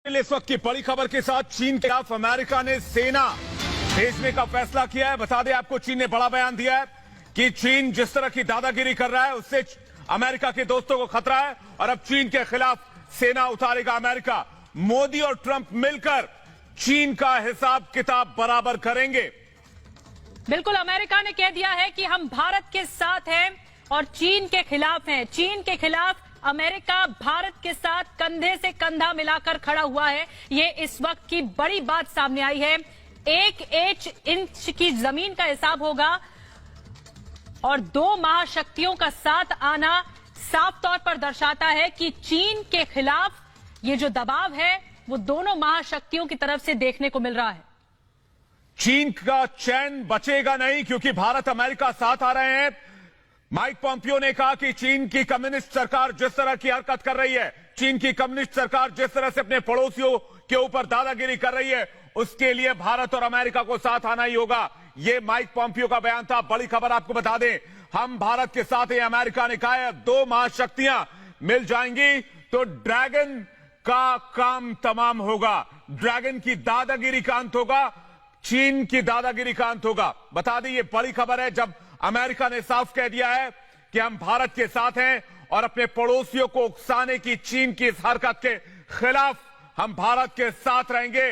इस वक्त की बड़ी खबर के साथ चीन के खिलाफ अमेरिका ने सेना भेजने का फैसला किया है। बता दें आपको, चीन ने बड़ा बयान दिया है कि चीन जिस तरह की दादागिरी कर रहा है उससे अमेरिका के दोस्तों को खतरा है और अब चीन के खिलाफ सेना उतारेगा अमेरिका। मोदी और ट्रंप मिलकर चीन का हिसाब किताब बराबर करेंगे। बिल्कुल, अमेरिका ने कह दिया है कि हम भारत के साथ हैं और चीन के खिलाफ हैं। चीन के खिलाफ अमेरिका भारत के साथ कंधे से कंधा मिलाकर खड़ा हुआ है। ये इस वक्त की बड़ी बात सामने आई है। 1 इंच की जमीन का हिसाब होगा और दो महाशक्तियों का साथ आना साफ तौर पर दर्शाता है कि चीन के खिलाफ ये जो दबाव है वो दोनों महाशक्तियों की तरफ से देखने को मिल रहा है। चीन का चैन बचेगा नहीं क्योंकि भारत अमेरिका साथ आ रहे हैं। माइक पॉम्पियो ने कहा कि चीन की कम्युनिस्ट सरकार जिस तरह की हरकत कर रही है, चीन की कम्युनिस्ट सरकार जिस तरह से अपने पड़ोसियों के ऊपर दादागिरी कर रही है, उसके लिए भारत और अमेरिका को साथ आना ही होगा। यह माइक पॉम्पियो का बयान था। बड़ी खबर आपको बता दें, हम भारत के साथ हैं। अमेरिका ने कहा है दो महाशक्तियां मिल जाएंगी तो ड्रैगन का काम तमाम होगा, ड्रैगन की दादागिरी का अंत होगा, चीन की दादागिरी का अंत होगा। बता दें ये बड़ी खबर है जब अमेरिका ने साफ कह दिया है कि हम भारत के साथ हैं और अपने पड़ोसियों को उकसाने की चीन की इस हरकत के खिलाफ हम भारत के साथ रहेंगे।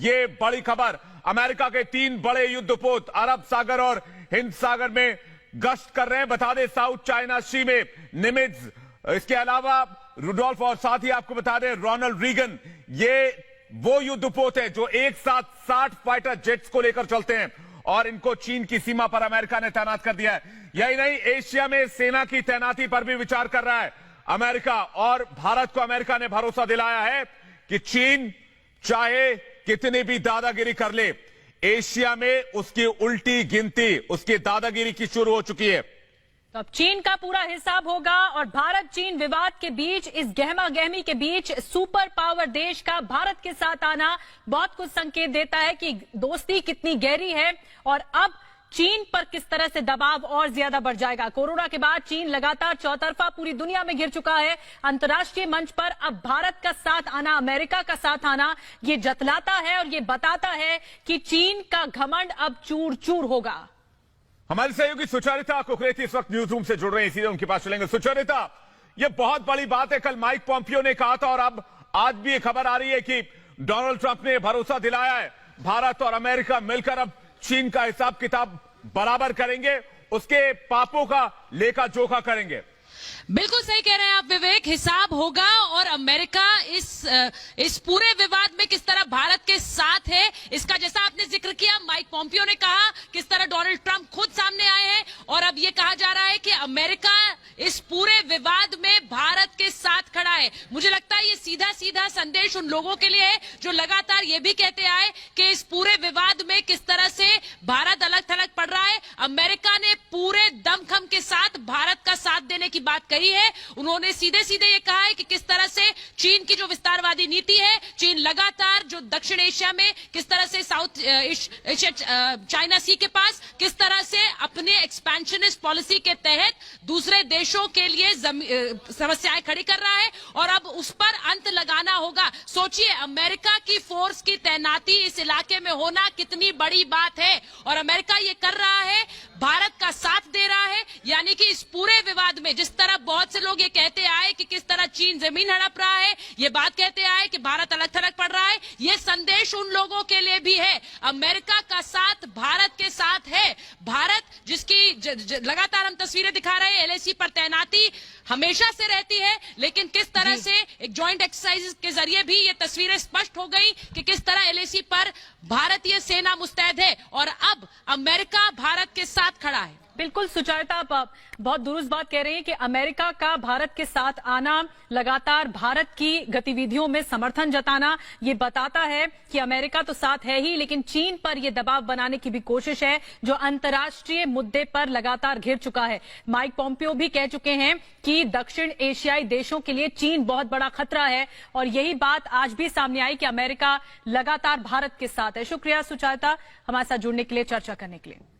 ये बड़ी खबर। अमेरिका के 3 बड़े युद्धपोत अरब सागर और हिंद सागर में गश्त कर रहे हैं। बता दें साउथ चाइना सी में निमित्ज, इसके अलावा रुडोल्फ और साथ ही आपको बता दें रोनाल्ड रीगन। ये वो युद्धपोत है जो एक साथ 60 फाइटर जेट्स को लेकर चलते हैं और इनको चीन की सीमा पर अमेरिका ने तैनात कर दिया है। यही नहीं, एशिया में सेना की तैनाती पर भी विचार कर रहा है अमेरिका और भारत को अमेरिका ने भरोसा दिलाया है कि चीन चाहे कितनी भी दादागिरी कर ले, एशिया में उसकी उल्टी गिनती, उसकी दादागिरी की शुरू हो चुकी है। तो अब चीन का पूरा हिसाब होगा और भारत चीन विवाद के बीच, इस गहमा गहमी के बीच सुपर पावर देश का भारत के साथ आना बहुत कुछ संकेत देता है कि दोस्ती कितनी गहरी है और अब चीन पर किस तरह से दबाव और ज्यादा बढ़ जाएगा। कोरोना के बाद चीन लगातार चौतरफा पूरी दुनिया में घिर चुका है। अंतर्राष्ट्रीय मंच पर अब भारत का साथ आना, अमेरिका का साथ आना, ये जतलाता है और ये बताता है कि चीन का घमंड अब चूर चूर होगा। हमारी सहयोगी सुचरिता कुकरेती इस वक्त न्यूज रूम से जुड़ रहे हैं, सीधे उनके पास चलेंगे। सुचरिता, यह बहुत बड़ी बात है। कल माइक पॉम्पियो ने कहा था और अब आज भी ये खबर आ रही है कि डोनाल्ड ट्रंप ने भरोसा दिलाया है भारत और अमेरिका मिलकर अब चीन का हिसाब किताब बराबर करेंगे, उसके पापों का लेखा जोखा करेंगे। बिल्कुल सही कह रहे हैं आप विवेक, हिसाब होगा और अमेरिका इस पूरे विवाद में किस तरह भारत के साथ है, इसका जैसा आपने जिक्र किया, माइक पॉम्पियो ने कहा, किस तरह डोनाल्ड ट्रंप खुद सामने आए हैं और अब ये कहा जा रहा है कि अमेरिका इस पूरे विवाद में भारत के साथ खड़ा है। मुझे लगता है ये सीधा सीधा संदेश उन लोगों के लिए है जो लगातार ये भी कहते आए कि इस पूरे विवाद में किस तरह से भारत अलग थलग पड़ रहा है। अमेरिका ने पूरे दमखम के साथ भारत का साथ देने की बात कही है। उन्होंने सीधे सीधे ये कहा है कि किस तरह से चीन की जो विस्तारवादी नीति है, चीन लगातार जो दक्षिण एशिया में किस तरह से साउथ एशिया चाइना सी के पास किस तरह से अपने एक्सपेंशनिस्ट पॉलिसी के तहत दूसरे देशों के लिए समस्याएं खड़ी कर रहा है और अब उस पर अंत लगाना होगा। सोचिए, अमेरिका की फोर्स की तैनाती इस इलाके में होना कितनी बड़ी बात है और अमेरिका ये कर रहा है, भारत का साथ दे रहा है। यानी कि इस पूरे विवाद में जिस तरह बहुत से लोग ये कहते आए कि किस तरह चीन जमीन हड़प रहा है, ये बात कहते आए कि भारत अलग थलग पड़ रहा है, ये संदेश उन लोगों के लिए भी है। अमेरिका का साथ भारत के साथ है। भारत जिसकी लगातार हम तस्वीरें दिखा रहे हैं, एलएसी पर तैनाती हमेशा से रहती है, लेकिन किस तरह से एक जॉइंट एक्सरसाइज के जरिए भी ये तस्वीरें स्पष्ट हो गई कि किस तरह एलएसी पर भारतीय सेना मुस्तैद है और अब अमेरिका भारत के साथ खड़ा है। बिल्कुल सुचरिता, आप बहुत दुरुस्त बात कह रही हैं कि अमेरिका का भारत के साथ आना, लगातार भारत की गतिविधियों में समर्थन जताना, ये बताता है कि अमेरिका तो साथ है ही, लेकिन चीन पर यह दबाव बनाने की भी कोशिश है जो अंतर्राष्ट्रीय मुद्दे पर लगातार घिर चुका है। माइक पॉम्पियो भी कह चुके हैं कि दक्षिण एशियाई देशों के लिए चीन बहुत बड़ा खतरा है और यही बात आज भी सामने आई कि अमेरिका लगातार भारत के साथ है। शुक्रिया सुचरिता, हमारे साथ जुड़ने के लिए, चर्चा करने के लिए।